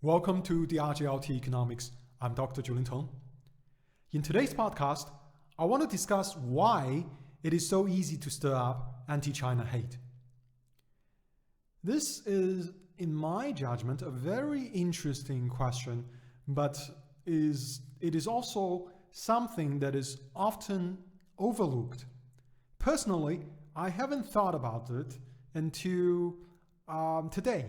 Welcome to the RJLT Economics. I'm Dr. Julian Tong. In today's podcast, I want to discuss why it is so easy to stir up anti-China hate. This is, in my judgment, a very interesting question, but it is also something that is often overlooked. Personally, I haven't thought about it until today.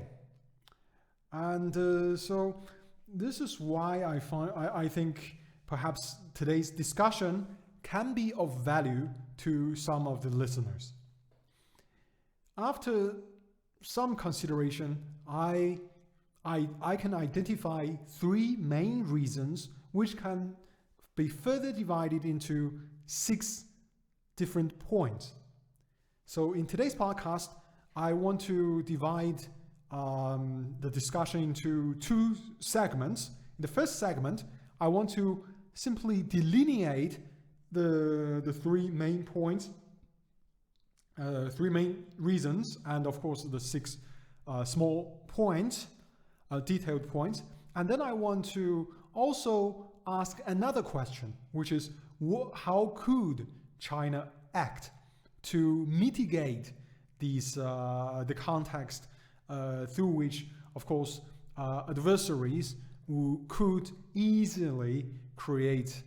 And so this is why I think perhaps today's discussion can be of value to some of the listeners. After some consideration, I can identify three main reasons which can be further divided into 6 different points. So in today's podcast, I want to divide the discussion into 2 segments. In the first segment, I want to simply delineate the 3 main points, 3 main reasons, and of course the 6 small points, detailed points. And then I want to also ask another question, which is how could China act to mitigate these the context through which, of course, adversaries who could easily create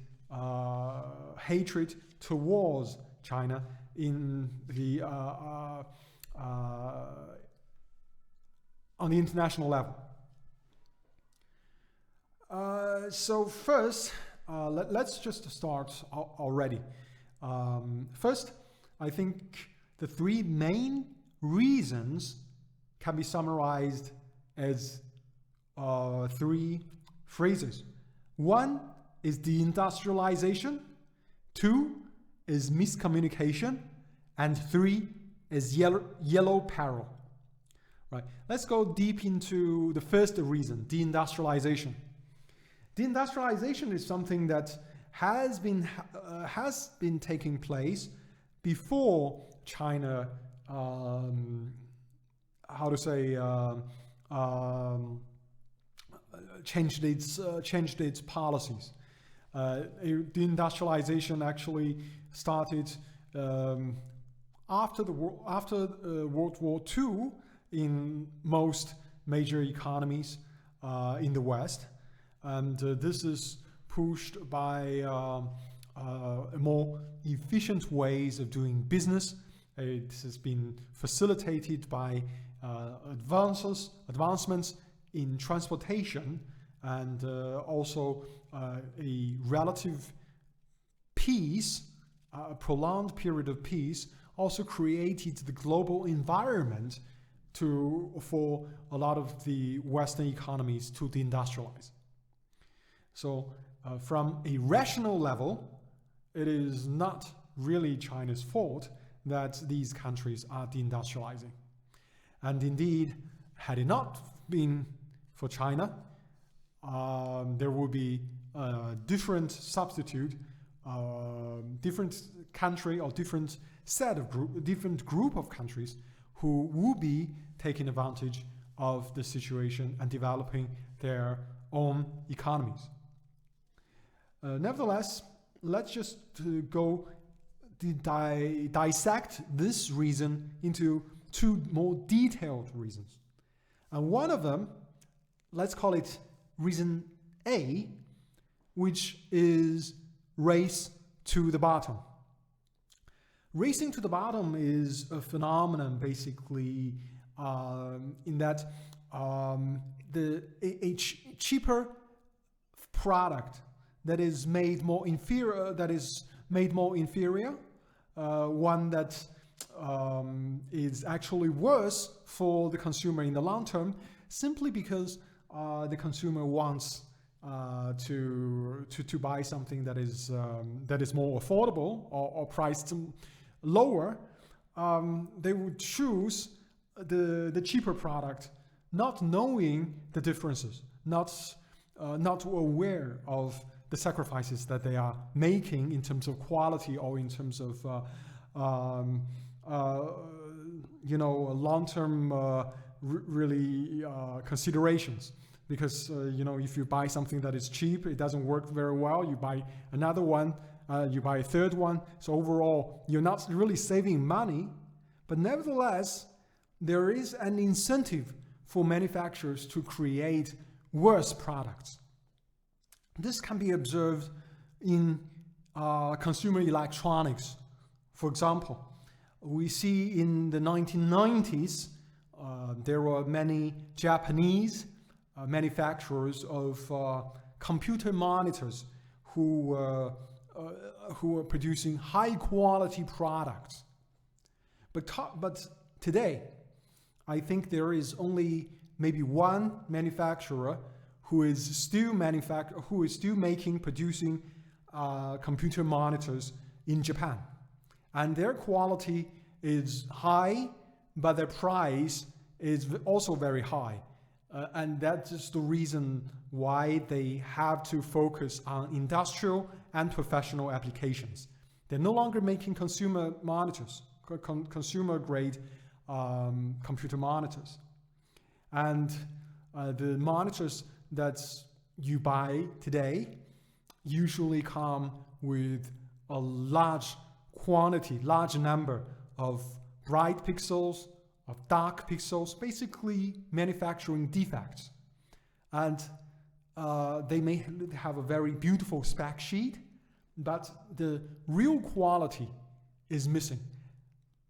hatred towards China in the on the international level. So first, let's just start already. First, I think the 3 main reasons can be summarized as 3 phrases. 1 is deindustrialization, 2 is miscommunication, and 3 is yellow peril. Right. Let's go deep into the first reason, deindustrialization. Deindustrialization is something that has been taking place before China changed its policies. Deindustrialization actually started after World War II in most major economies in the West, and this is pushed by more efficient ways of doing business. It has been facilitated by advancements in transportation, and also a relative peace, a prolonged period of peace, also created the global environment for a lot of the Western economies to deindustrialize. So from a rational level, it is not really China's fault that these countries are deindustrializing. And indeed, had it not been for China, there would be a different substitute, different country or different group of countries who would be taking advantage of the situation and developing their own economies. Nevertheless, let's just go dissect this reason into 2 more detailed reasons. And one of them, let's call it reason A, which is race to the bottom. Racing to the bottom is a phenomenon basically in that a cheaper product that is made more inferior, one that is actually worse for the consumer in the long term, simply because the consumer wants to buy something that is more affordable or priced lower. They would choose the cheaper product, not knowing the differences, not aware of the sacrifices that they are making in terms of quality or in terms of long-term considerations. because if you buy something that is cheap, it doesn't work very well. You buy another one, you buy a third one. So overall, you're not really saving money, but nevertheless, there is an incentive for manufacturers to create worse products. This can be observed in consumer electronics. For example, we see in the 1990s, there were many Japanese manufacturers of computer monitors who were producing high quality products. But today, I think there is only maybe one manufacturer who is still producing computer monitors in Japan, and their quality is high, but their price is also very high, and that's just the reason why they have to focus on industrial and professional applications. They're no longer making consumer monitors, consumer grade computer monitors, and the monitors that you buy today usually come with a large number of bright pixels, of dark pixels, basically manufacturing defects. And they may have a very beautiful spec sheet, but the real quality is missing.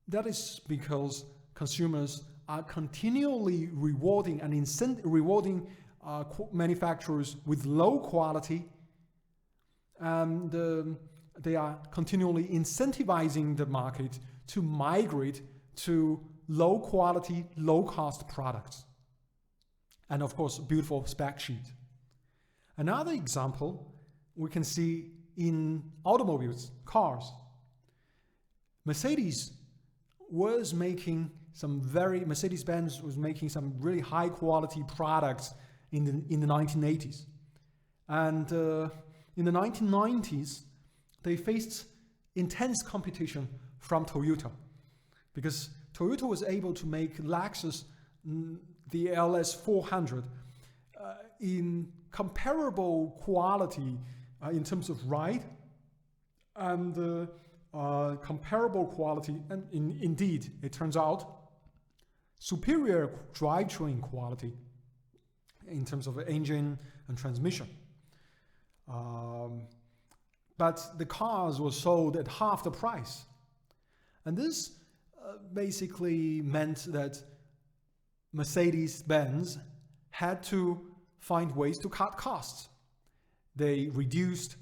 That is because consumers are continually rewarding manufacturers with low quality, and they are continually incentivizing the market to migrate to low quality, low cost products. And of course, beautiful spec sheet. Another example we can see in automobiles, cars. Mercedes-Benz was making some really high quality products in the 1980s. And in the 1990s, they faced intense competition from Toyota, because Toyota was able to make Lexus, the LS 400, in comparable quality in terms of ride, and comparable quality, and indeed, it turns out, superior drivetrain quality in terms of engine and transmission. But the cars were sold at half the price. And this basically meant that Mercedes-Benz had to find ways to cut costs. They reduced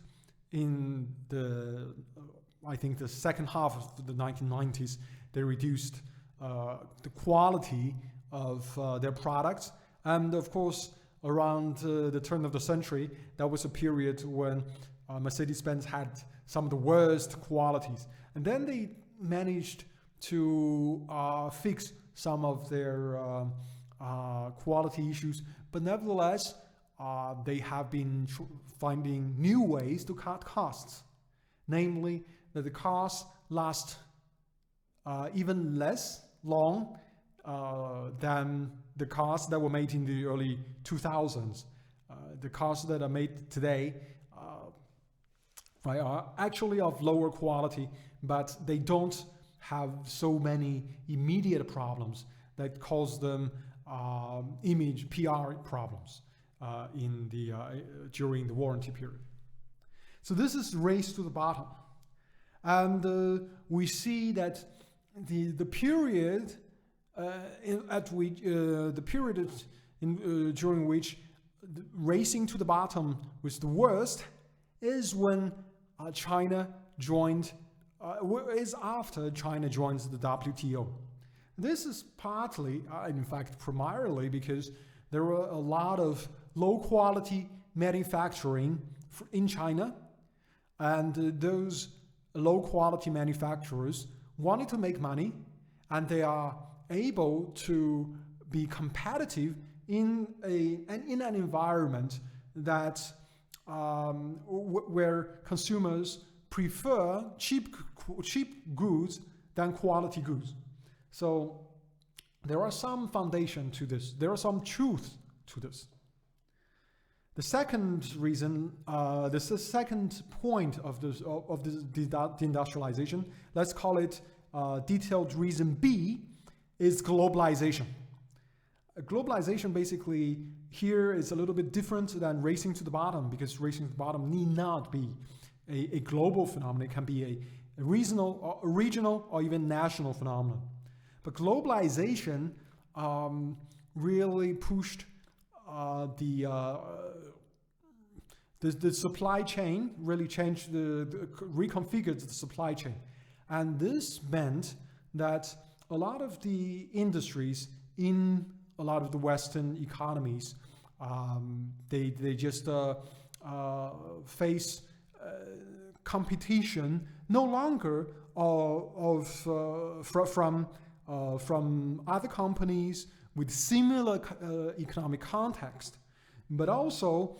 in I think the second half of the 1990s, they reduced the quality of their products. And of course, around the turn of the century, that was a period when Mercedes-Benz had some of the worst qualities. And then they managed to fix some of their quality issues, but nevertheless, they have been finding new ways to cut costs, namely that the cars last even less long than the cars that were made in the early 2000s. The cars that are made today are actually of lower quality, but they don't have so many immediate problems that cause them image PR problems during the warranty period. So this is race to the bottom, and we see that the period during which racing to the bottom was the worst is when China joined. Is after China joins the WTO. This is partly, in fact, primarily because there were a lot of low-quality manufacturing in China, and those low-quality manufacturers wanted to make money, and they are able to be competitive in an environment that where consumers prefer cheap goods than quality goods. So there are some foundation to this. There are some truth to this. The second reason, this is the second point of this deindustrialization, let's call it detailed reason B, is globalization. Globalization basically here is a little bit different than racing to the bottom, because racing to the bottom need not be a global phenomenon. It can be a regional or even national phenomenon. But globalization really pushed the supply chain, really changed reconfigured the supply chain. And this meant that a lot of the industries in a lot of the Western economies, they just face competition no longer from other companies with similar economic context, but also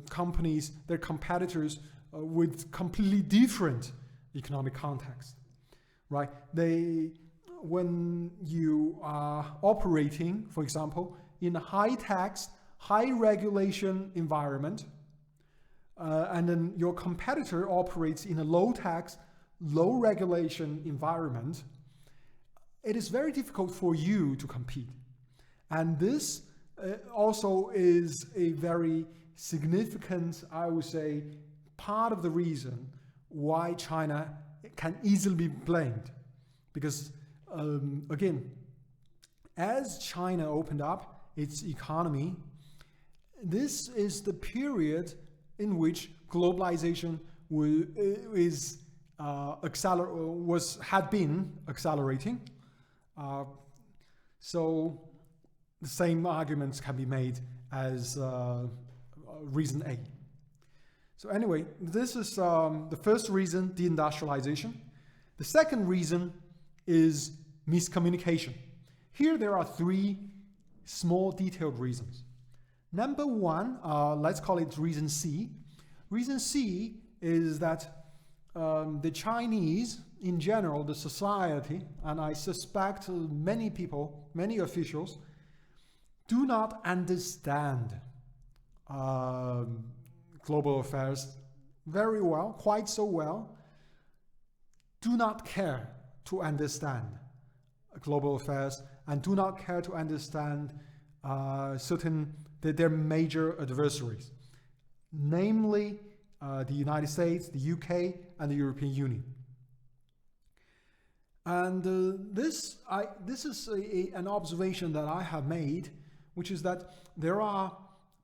companies, their competitors with completely different economic context, right? When you are operating, for example, in a high tax, high regulation environment, and then your competitor operates in a low tax, low regulation environment, it is very difficult for you to compete. And this also is a very significant, I would say, part of the reason why China can easily be blamed. Because again, as China opened up its economy, this is the period in which globalization had been accelerating. So the same arguments can be made as reason A. So anyway, this is the first reason, deindustrialization. The second reason is miscommunication. Here there are three small detailed reasons. Number one, let's call it reason C. Reason C is that the Chinese, in general, the society, and I suspect many people, many officials, do not understand global affairs very well, quite so well, do not care to understand global affairs, and do not care to understand their major adversaries, namely the United States, the UK, and the European Union. And this is an observation that I have made, which is that there are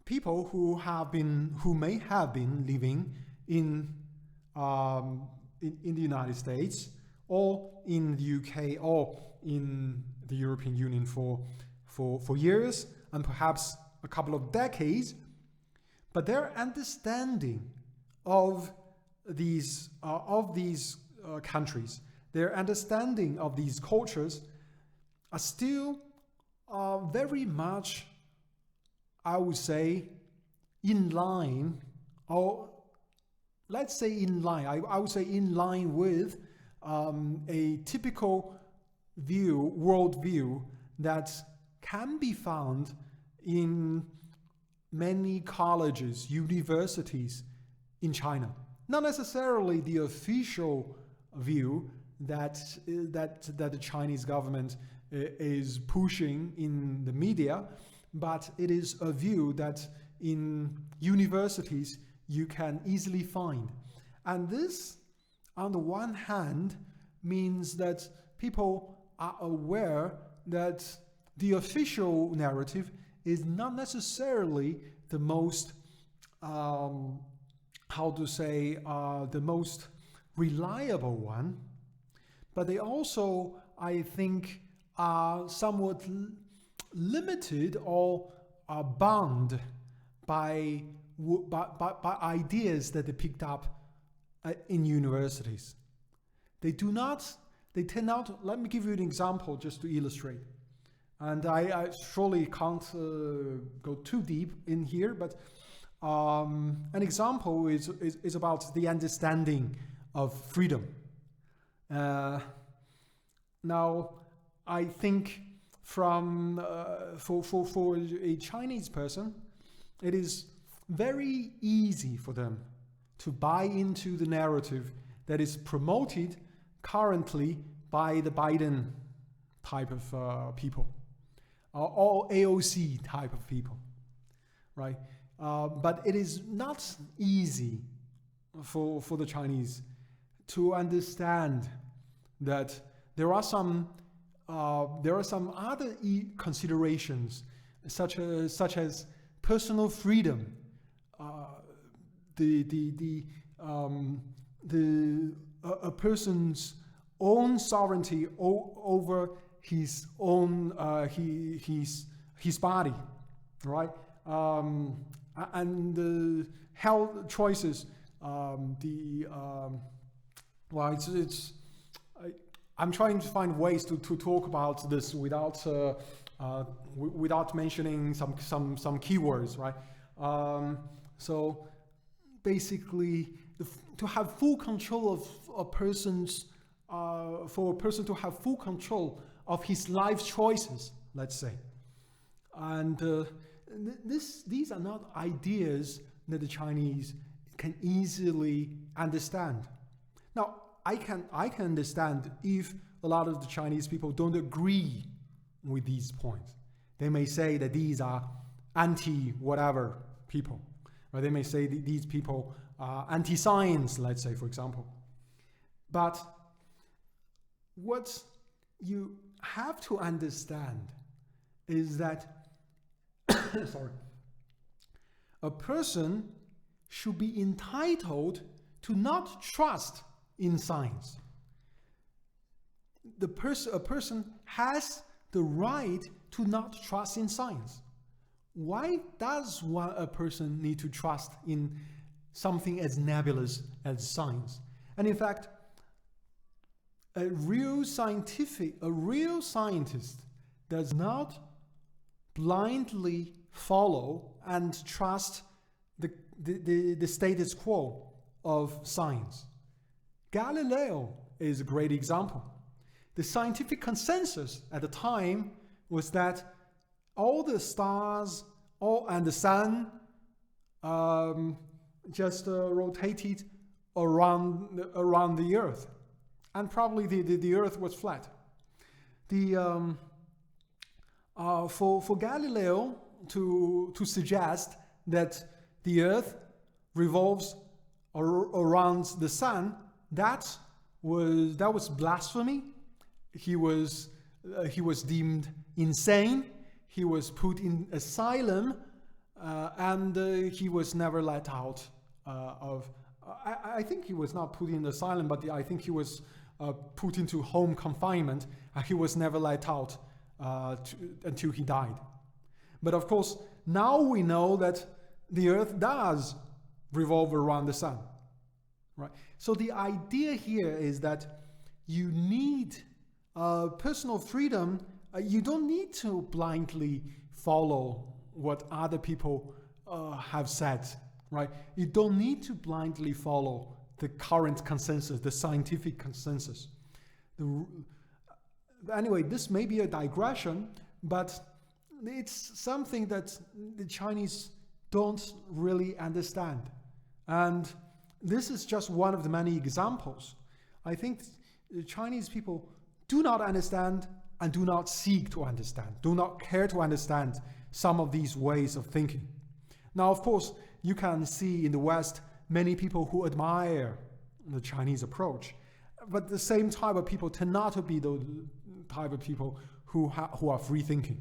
people who may have been living in the United States, or in the UK, or in the European Union for years, and perhaps a couple of decades, but their understanding of these countries, their understanding of these cultures are still very much, I would say, in line, or let's say in line, I would say in line with a typical worldview that can be found in many colleges, universities in China. Not necessarily the official view that the Chinese government is pushing in the media, but it is a view that in universities you can easily find. And this, on the one hand, means that people are aware that the official narrative is not necessarily the most, the most reliable one, but they also, I think, are somewhat limited or are bound by ideas that they picked up in universities. They tend not, let me give you an example just to illustrate. And I surely can't go too deep in here, but an example is about the understanding of freedom. Now, I think for a Chinese person, it is very easy for them to buy into the narrative that is promoted currently by the Biden type of people, or AOC type of people, right? But it is not easy for the Chinese to understand that there are some other considerations such as personal freedom, a person's own sovereignty over his own his body, right? And the health choices. I'm trying to find ways to talk about this without mentioning some keywords, right? So basically, to have full control of a person's, for a person to have full control of his life choices, let's say, and these are not ideas that the Chinese can easily understand. Now, I can understand if a lot of the Chinese people don't agree with these points. They may say that these are anti-whatever people, or they may say that these people are anti-science, let's say, for example. But what you have to understand is that a person should be entitled to not trust in science. A person has the right to not trust in science. Why does a person need to trust in something as nebulous as science? And in fact, a real scientist does not blindly follow and trust the status quo of science. Galileo is a great example. The scientific consensus at the time was that all the stars and the sun just rotated around the earth, and probably the earth was flat. For Galileo to suggest that the earth revolves around the sun, that was blasphemy. He was deemed insane. He was put in asylum, and he was never let out of. I think he was not put in asylum, but I think he was put into home confinement. He was never let out until he died. But of course, now we know that the earth does revolve around the sun, right? So the idea here is that you need personal freedom. You don't need to blindly follow what other people have said, right? You don't need to blindly follow the current consensus, the scientific consensus. Anyway, this may be a digression, but it's something that the Chinese don't really understand. And this is just one of the many examples. I think the Chinese people do not understand and do not seek to understand, do not care to understand some of these ways of thinking. Now, of course, you can see in the West many people who admire the Chinese approach, but the same type of people tend not to be the type of people who are free thinking.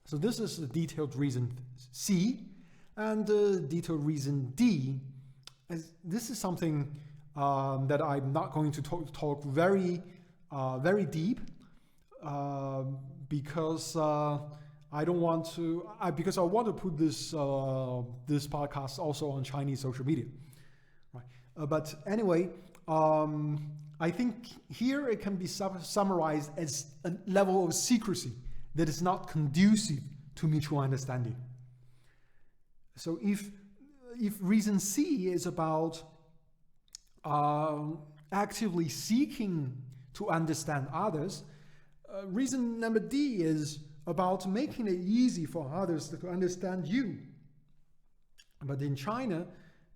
So this is the detailed reason C, and the detailed reason D. This is something that I'm not going to talk very deep because I don't want to. Because I want to put this podcast also on Chinese social media, right? But anyway, I think here it can be summarized as a level of secrecy that is not conducive to mutual understanding. So if reason C is about actively seeking to understand others, reason number D is about making it easy for others to understand you. But in China,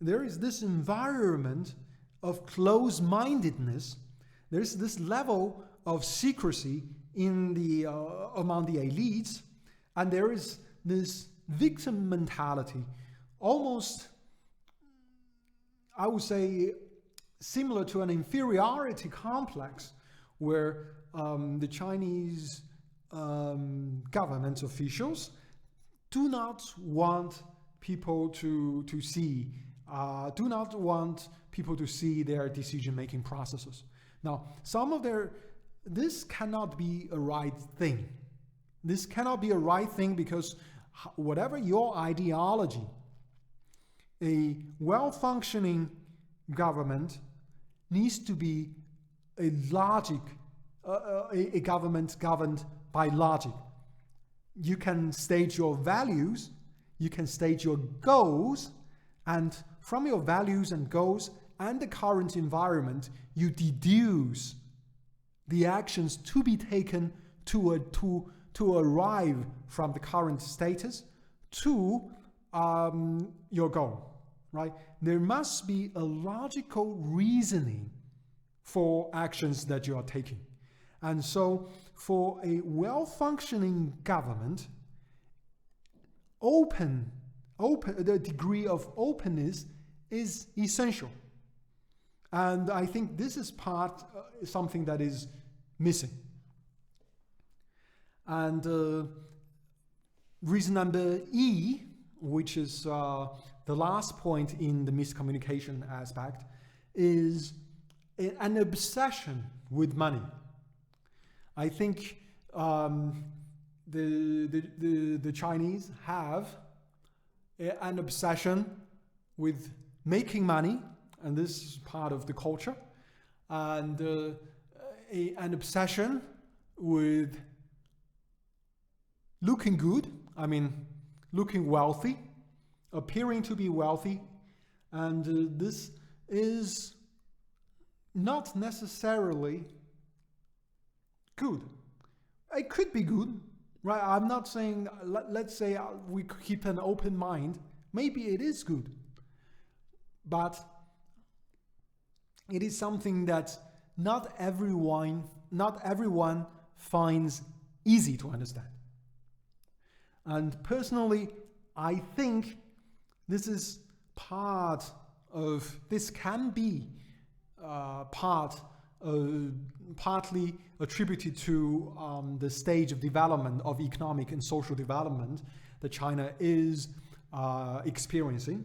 there is this environment of close-mindedness. There's this level of secrecy in the among the elites, and there is this victim mentality, almost, I would say, similar to an inferiority complex, where the Chinese government officials do not want people to see, do not want people to see their decision-making processes. Now, this cannot be a right thing. This cannot be a right thing because whatever your ideology, a well-functioning government needs to be a government governed by logic. You can state your values, you can state your goals, and from your values and goals and the current environment, you deduce the actions to be taken to arrive from the current status to your goal, right? There must be a logical reasoning for actions that you are taking. And so for a well-functioning government, the degree of openness is essential. And I think this is something that is missing. And reason number E, which is the last point in the miscommunication aspect, is an obsession with money. I think the Chinese have an obsession with making money, and this is part of the culture, and an obsession with looking good, looking wealthy, appearing to be wealthy, and this is not necessarily good. It could be good, right? I'm not saying, let's say we keep an open mind. Maybe it is good, but it is something that not everyone finds easy to understand. And personally, I think this can be partly attributed to the stage of development of economic and social development that China is experiencing.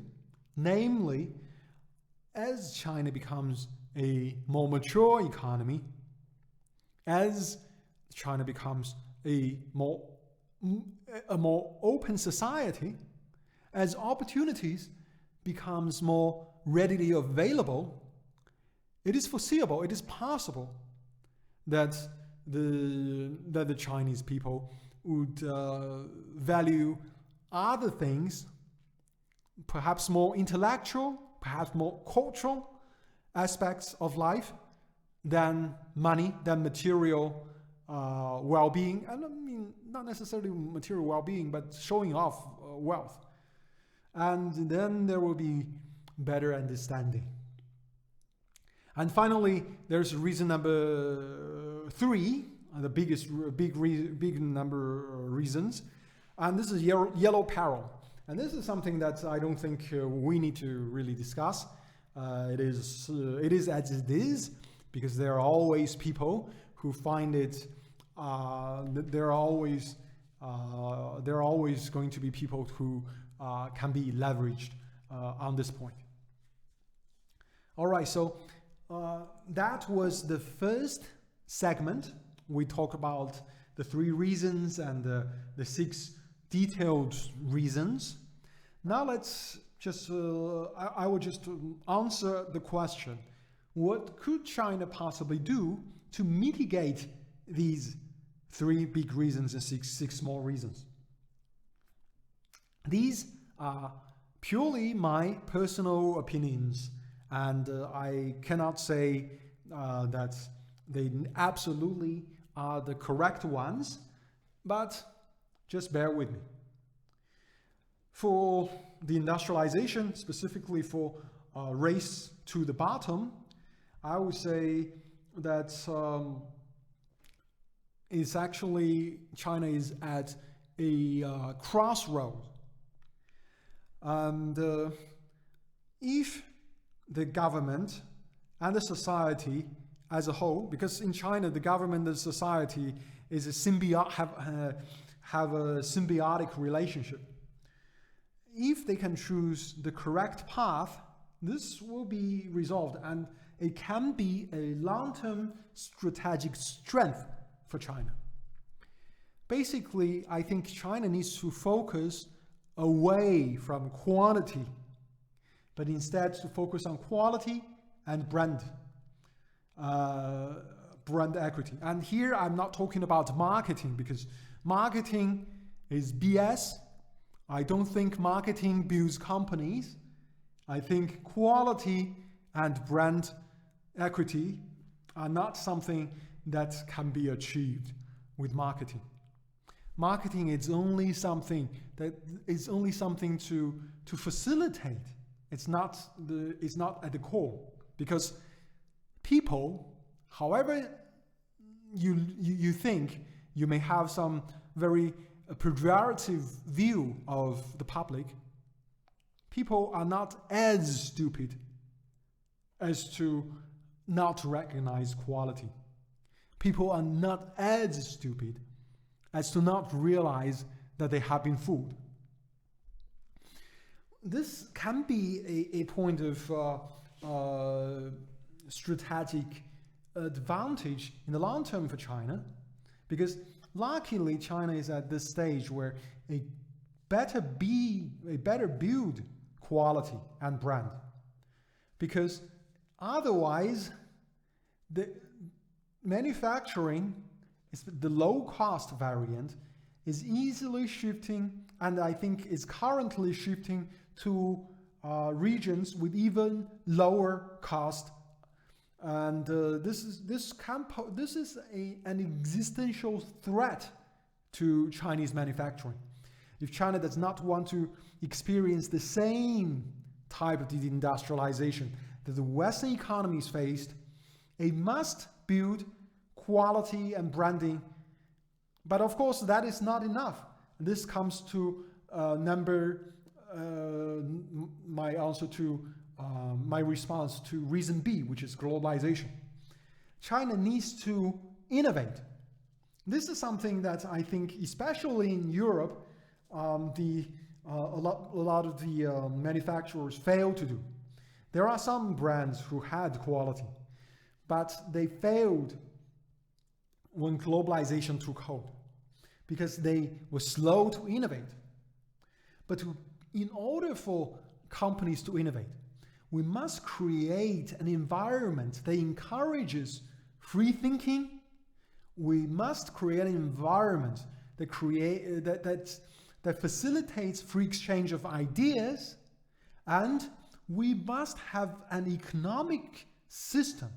Namely, as China becomes a more mature economy, as China becomes a more open society, as opportunities becomes more readily available, it is foreseeable, it is possible that the Chinese people would value other things, perhaps more intellectual, perhaps more cultural aspects of life than money, than material well-being. And I mean, not necessarily material well-being, but showing off wealth. And then there will be better understanding. And finally, there's reason number 3, the big number of reasons, and this is yellow peril. And this is something that I don't think we need to really discuss. It is as it is, because there are always people who find it. There are always going to be people who can be leveraged on this point. All right, so that was the first segment. We talked about the 3 reasons and the 6 detailed reasons. Now let's just, I will just answer the question, what could China possibly do to mitigate these 3 big reasons and 6 small reasons? These are purely my personal opinions, and I cannot say that they absolutely are the correct ones, but Just bear with me. For the industrialization, specifically for race to the bottom, I would say that it's actually China is at a crossroad. And if the government and the society as a whole, because in China the government and the society is have a symbiotic relationship. If they can choose the correct path, this will be resolved, and it can be a long-term strategic strength for China. Basically, I think China needs to focus away from quantity, but instead to focus on quality and brand equity. And here I'm not talking about marketing, because marketing is BS. I don't think marketing builds companies. I think quality and brand equity are not something that can be achieved with marketing. Marketing is only something to facilitate. It's not at the core, because people, however you think, you may have some very pejorative view of the public. People are not as stupid as to not recognize quality. People are not as stupid as to not realize that they have been fooled. This can be a point of strategic advantage in the long term for China, because luckily China is at this stage where a better build quality and brand, because otherwise the manufacturing, the low cost variant, is easily shifting, and I think is currently shifting to regions with even lower cost. And this is an existential threat to Chinese manufacturing. If China does not want to experience the same type of deindustrialization that the Western economies faced, it must build quality and branding. But of course, that is not enough. This comes to my answer to my response to reason B, which is globalization. China needs to innovate. This is something that I think, especially in Europe, a lot of the manufacturers fail to do. There are some brands who had quality, but they failed when globalization took hold, because they were slow to innovate. But in order for companies to innovate, we must create an environment that encourages free thinking. We must create an environment that facilitates free exchange of ideas, and we must have an economic system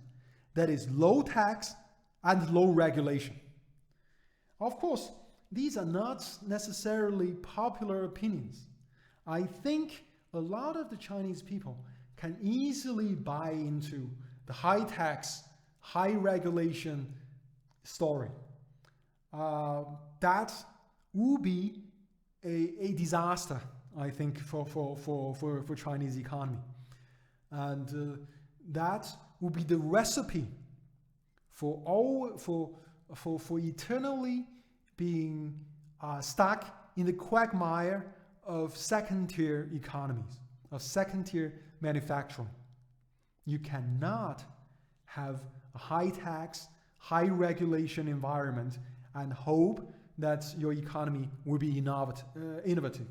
that is low tax and low regulation. Of course, these are not necessarily popular opinions. I think a lot of the Chinese people can easily buy into the high tax, high regulation story. That will be a disaster, I think, for Chinese economy. And that will be the recipe for eternally being stuck in the quagmire of second-tier economies, of second-tier manufacturing. You cannot have a high-tax, high-regulation environment and hope that your economy will be innovative.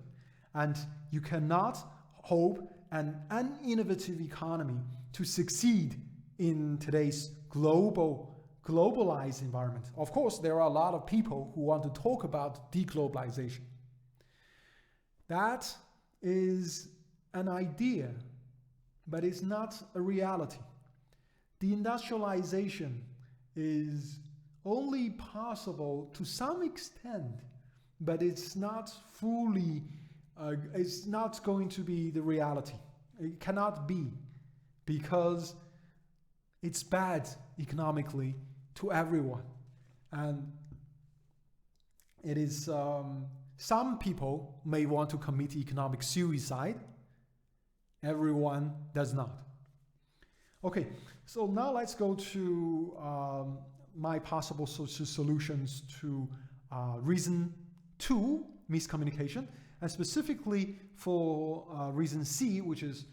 And you cannot hope an uninnovative economy to succeed in today's globalized environment. Of course, there are a lot of people who want to talk about deglobalization. That is an idea, but it's not a reality. Deindustrialization is only possible to some extent but it's not fully, it's not going to be the reality. It cannot be, because it's bad economically to everyone. And it is, some people may want to commit economic suicide. Everyone does not. Okay, so now let's go to my possible solutions to reason 2, miscommunication, and specifically for reason C, which is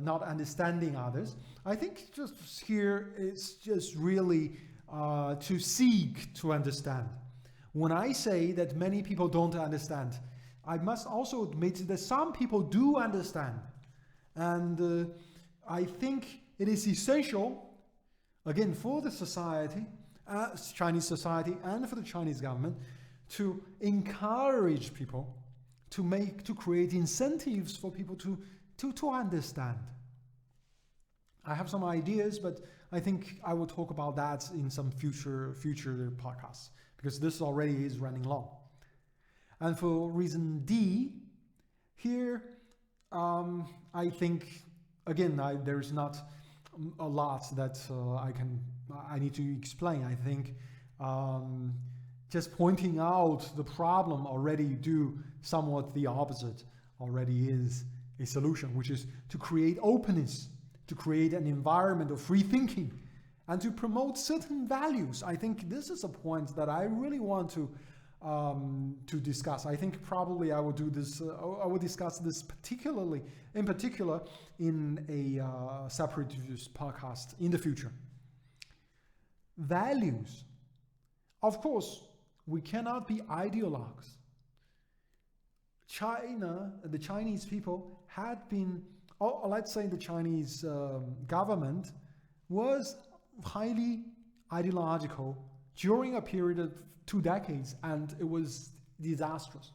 not understanding others. I think just here it's just really to seek to understand. When I say that many people don't understand, I must also admit that some people do understand. And I think it is essential, again, for the society, Chinese society, and for the Chinese government, to encourage people, to create incentives for people to understand. I have some ideas, but I think I will talk about that in some future podcasts, because this already is running long. And for reason D, here, I think, again, there's not a lot that I need to explain. I think just pointing out the problem already do somewhat the opposite already is a solution, which is to create openness, to create an environment of free thinking, and to promote certain values. I think this is a point that I really want to discuss. I think probably I will do this. I will discuss this in particular, in a separate podcast in the future. Values. Of course, we cannot be ideologues. China, the Chinese people had been, or let's say the Chinese government was highly ideological during a period of 2 decades, and it was disastrous.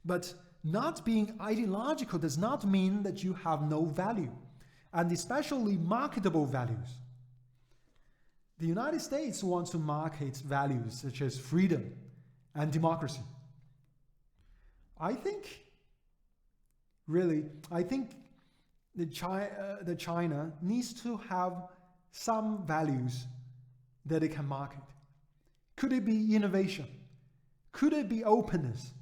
But not being ideological does not mean that you have no value, and especially marketable values. The United States wants to market values such as freedom and democracy. I think that China needs to have some values that it can market. Could it be innovation? Could it be openness?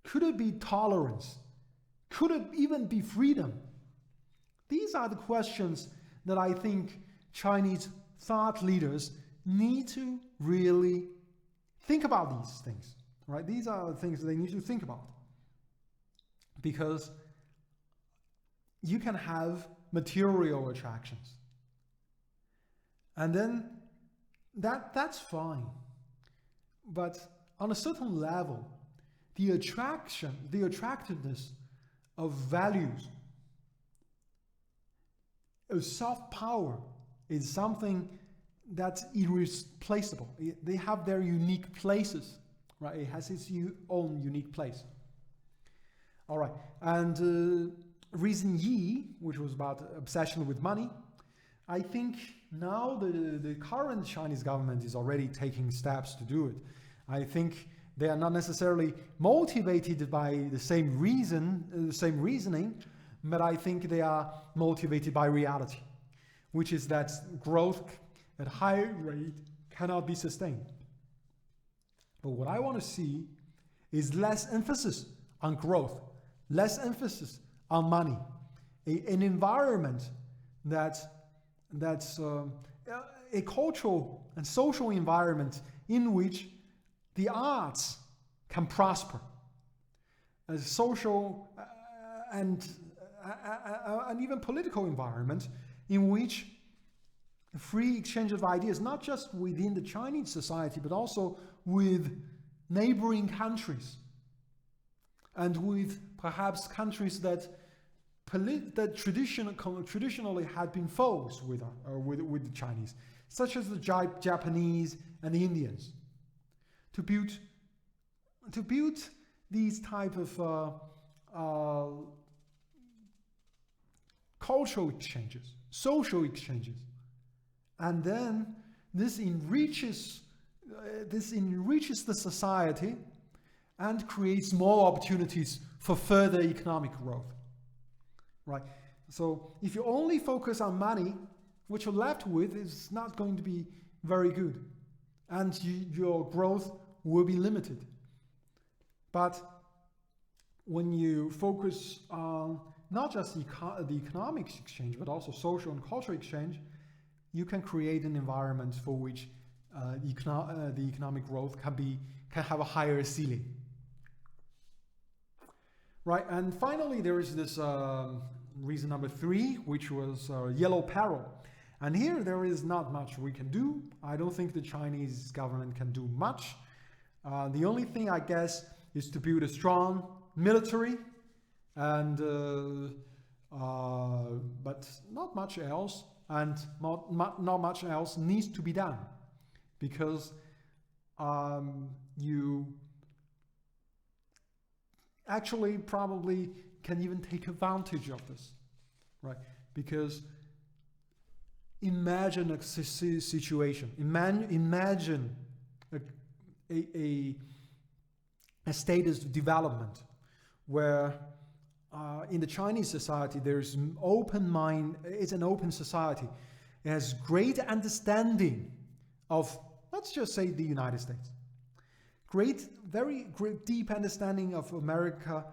Could it be tolerance? Could it even be freedom? These are the questions that I think Chinese thought leaders need to really think about these things, right? These are the things they need to think about. Because you can have material attractions. And then that's fine. But on a certain level, the attractiveness of values, of soft power, is something that's irreplaceable. They have their unique places, right? It has its own unique place. All right, and reason E, which was about obsession with money, I think now the current Chinese government is already taking steps to do it. I think they are not necessarily motivated by the same reasoning, but I think they are motivated by reality, which is that growth at high rate cannot be sustained. But what I want to see is less emphasis on growth, less emphasis on money, an environment that's a cultural and social environment in which the arts can prosper, a social and even political environment in which free exchange of ideas, not just within the Chinese society, but also with neighboring countries and with perhaps countries that traditionally had been foes with the Chinese, such as the Japanese and the Indians, to build these type of cultural exchanges, social exchanges, and then this enriches this enriches the society and creates more opportunities for further economic growth, right? So if you only focus on money, what you're left with is not going to be very good, and your growth will be limited. But when you focus on not just the economic exchange, but also social and cultural exchange, you can create an environment for which the economic growth can have a higher ceiling. Right, and finally there is this reason number 3, which was yellow peril. And here there is not much we can do. I don't think the Chinese government can do much. The only thing, I guess, is to build a strong military, and but not much else, and not much else needs to be done, because you actually probably can even take advantage of this, right? Because imagine a situation, imagine a status development where in the Chinese society there's an open mind, it's an open society. It has great understanding of, let's just say, the United States. Very great deep understanding of America,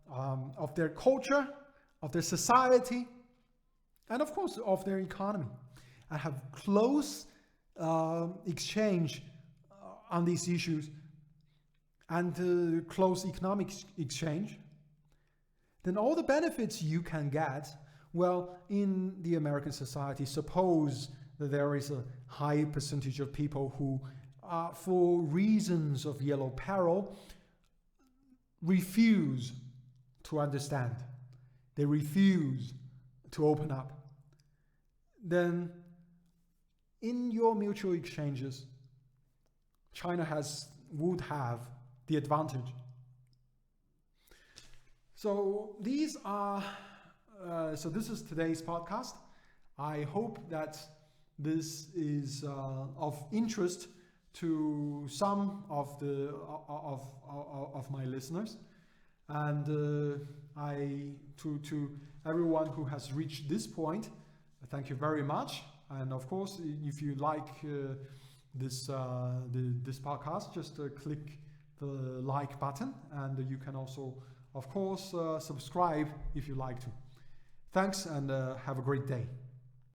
of their culture, of their society, and of course of their economy. And have close exchange on these issues, and close economic exchange, then all the benefits you can get, well, in the American society, suppose that there is a high percentage of people who, for reasons of yellow peril, refuse to understand. They refuse to open up. Then, in your mutual exchanges, China would have the advantage. So these are, this is today's podcast. I hope that this is of interest to some of my listeners, and to everyone who has reached this point, thank you very much. And of course, if you like this podcast, just click the like button, and you can also, of course, subscribe if you like to. Thanks, and have a great day.